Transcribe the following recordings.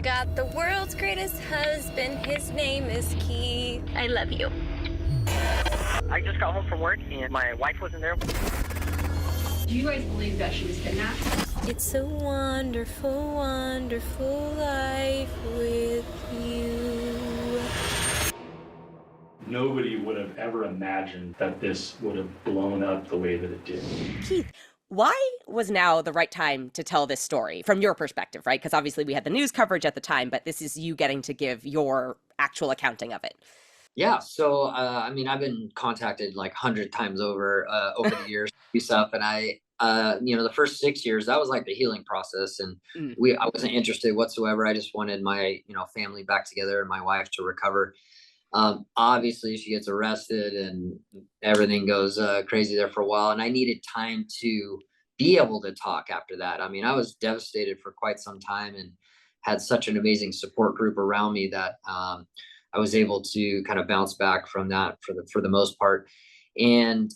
I got the world's greatest husband. His name is Keith. I love you. I just got home from work and my wife wasn't there. Do you guys believe that she was kidnapped? It's a wonderful, wonderful life with you. Nobody would have ever imagined that this would have blown up the way that it did. Keith, why was now the right time to tell this story from your perspective, right? Because obviously we had the news coverage at the time, but this is you getting to give your actual accounting of it. Yeah, so I mean, I've been contacted like 100 times over the years, to do stuff, and the first 6 years that was like the healing process, and I wasn't interested whatsoever. I just wanted my family back together and my wife to recover. Obviously, she gets arrested and everything goes crazy there for a while, and I needed time to be able to talk after that. I mean, I was devastated for quite some time and had such an amazing support group around me that I was able to kind of bounce back from that for the most part. And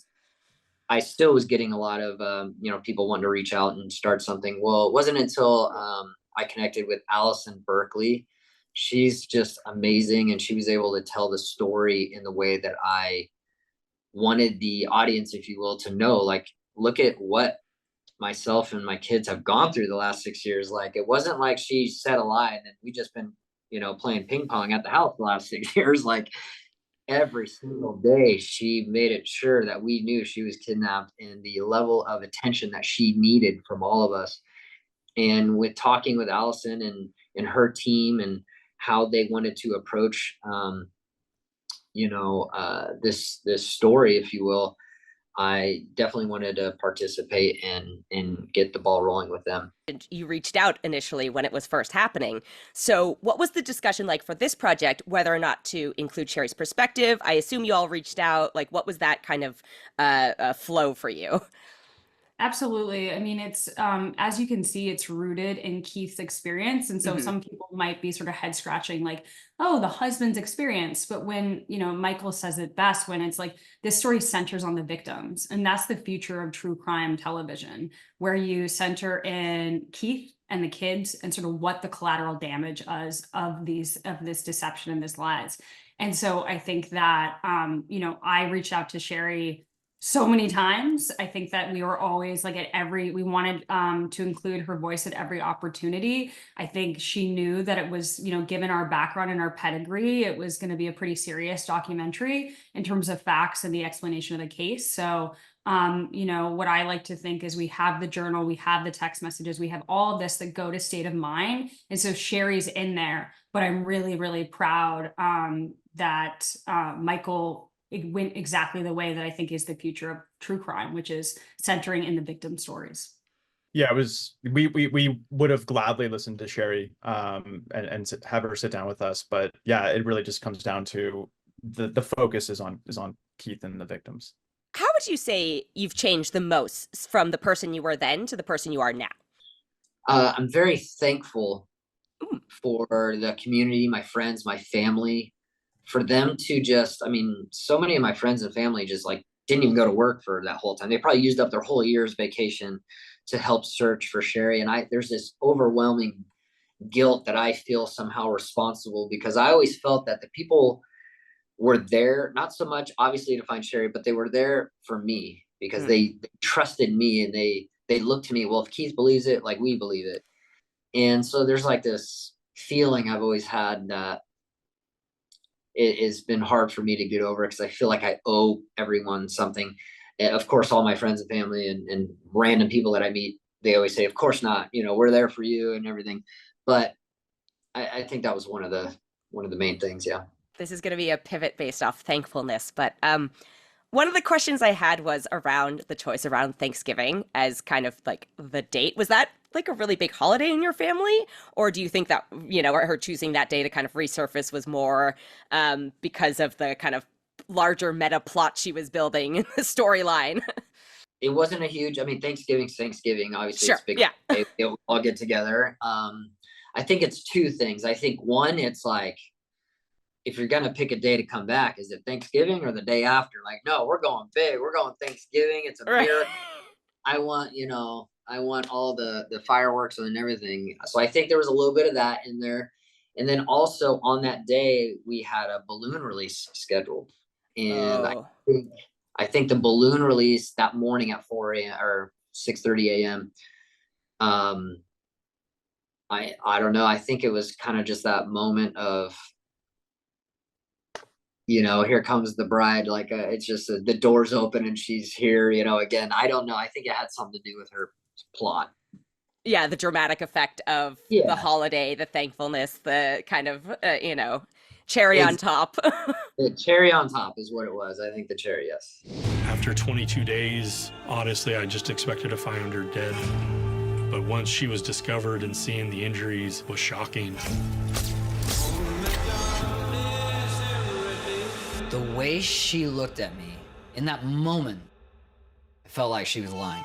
I still was getting a lot of people wanting to reach out and start something. Well, it wasn't until I connected with Allison Berkeley. She's just amazing, and she was able to tell the story in the way that I wanted the audience, if you will, to know. Like, look at what myself and my kids have gone through the last 6 years. Like, it wasn't like she said a lie and we just been playing ping pong at the house the last 6 years. Like, every single day she made it sure that we knew she was kidnapped, and the level of attention that she needed from all of us. And with talking with Allison and her team and how they wanted to approach this story, if you will, I definitely wanted to participate and get the ball rolling with them. You reached out initially when it was first happening. So what was the discussion like for this project, whether or not to include Sherri's perspective? I assume you all reached out. Like, what was that kind of flow for you? Absolutely. I mean, it's as you can see, it's rooted in Keith's experience. And so some people might be sort of head scratching, like, oh, the husband's experience. But when, Michael says it best, when it's like this story centers on the victims. And that's the future of true crime television, where you center in Keith and the kids and sort of what the collateral damage is of this deception and this lies. And so I think that, I reached out to Sherri so many times. I think that we were always like we wanted to include her voice at every opportunity. I think she knew that it was, given our background and our pedigree, it was going to be a pretty serious documentary in terms of facts and the explanation of the case. So, what I like to think is we have the journal, we have the text messages, we have all of this that go to state of mind. And so Sherri's in there, but I'm really, really proud that Michael, it went exactly the way that I think is the future of true crime, which is centering in the victim stories. Yeah, it was. We would have gladly listened to Sherri and have her sit down with us, but yeah, it really just comes down to the focus is on Keith and the victims. How would you say you've changed the most from the person you were then to the person you are now? I'm very thankful for the community, my friends, my family, for them to so many of my friends and family just like didn't even go to work for that whole time. They probably used up their whole year's vacation to help search for Sherri. And there's this overwhelming guilt that I feel somehow responsible, because I always felt that the people were there, not so much obviously to find Sherri, but they were there for me because they trusted me, and they looked to me. Well, if Keith believes it, like, we believe it. And so there's like this feeling I've always had that it has been hard for me to get over, because I feel like I owe everyone something. And of course, all my friends and family and random people that I meet, they always say, of course not, we're there for you and everything. But I think that was one of the main things. Yeah. This is going to be a pivot based off thankfulness, but one of the questions I had was around the choice around Thanksgiving as kind of like the date. Was that like a really big holiday in your family? Or do you think that, her choosing that day to kind of resurface was more because of the kind of larger meta plot she was building in the storyline? It wasn't a huge, Thanksgiving's Thanksgiving. Obviously, sure, it's big. Yeah. They all get together. I think it's two things. I think one, it's like, if you're going to pick a day to come back, is it Thanksgiving or the day after? Like, no, we're going big. We're going Thanksgiving. It's a miracle. I want, I want all the fireworks and everything. So I think there was a little bit of that in there. And then also on that day, we had a balloon release scheduled. And Oh. I think the balloon release that morning at 4 a.m. or 6:30 a.m. I don't know. I think it was kind of just that moment of, here comes the bride. Like it's just the doors open and she's here. Again, I don't know. I think it had something to do with her plot. Yeah, the dramatic effect of the holiday, the thankfulness, the kind of cherry on top. The cherry on top is what it was. I think the cherry, yes. After 22 days, honestly, I just expected to find her dead. But once she was discovered and seeing the injuries was shocking. The way she looked at me in that moment, I felt like she was lying.